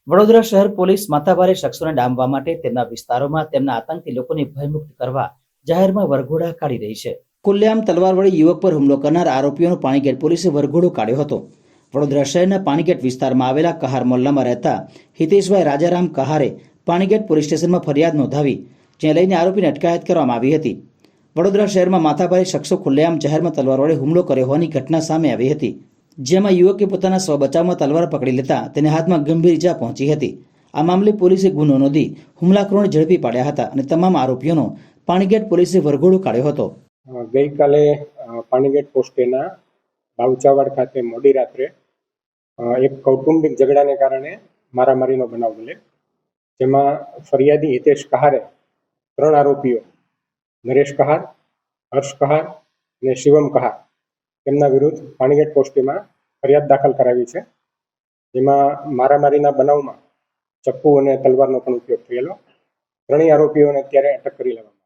વડોદરા શહેર પોલીસ માથાભારે શખ્સોને ડામવા માટે તેમના વિસ્તારોમાં તેમના આતંકી લોકોને ભયમુક્ત કરવા જાહેરમાં વરઘોડા કાઢી રહી છે. ખુલ્લેઆમ તલવાર વડે યુવક પર હુમલો કરનાર આરોપીઓનો પાણીગેટ પોલીસે વરઘોડો કાઢ્યો હતો. વડોદરા શહેરના પાણીગેટ વિસ્તારમાં આવેલા કહાર મોહલ્લામાં રહેતા હિતેશભાઈ રાજારામ કહારે પાણીગેટ પોલીસ સ્ટેશનમાં ફરિયાદ નોંધાવી, જે લઈને આરોપીની અટકાયત કરવામાં આવી હતી. વડોદરા શહેરમાં માથાભારે શખ્સો ખુલ્લેઆમ જાહેરમાં તલવાર વડે હુમલો કર્યો હોવાની ઘટના સામે આવી હતી, જેમાં યુવકે પોતાના સ્વ બચાવમાં તલવાર પકડી લેતા તેને હાથમાં ગંભીર ઈજા પહોંચી હતી. આ મામલે પોલીસે ગુનો નોંધી હુમલાખોરોને ઝડપી પાડ્યા હતા અને તમામ આરોપીઓનો પાણીગેટ પોલીસે વરઘોડો કાઢ્યો હતો. ગઈકાલે પાણીગેટ પોસ્ટેના બાવચાવાડ ખાતે મોડી રાત્રે એક કૌટુંબિક ઝઘડાને કારણે મારામારીનો બનાવ બને, જેમાં ફરિયાદી હિતેશ કહારે 3 આરોપીઓ નરેશ કહાર, હર્ષ કહાર અને શિવમ કહાર તેમના વિરુદ્ધ પાણીગેટ પોસ્ટેમાં ફરિયાદ દાખલ કરાવી છે. જેમાં મારામારીના બનાવમાં ચપ્પુ અને તલવારનો પણ ઉપયોગ થયેલો. 3 આરોપીઓને અત્યારે અટક કરી લેવામાં.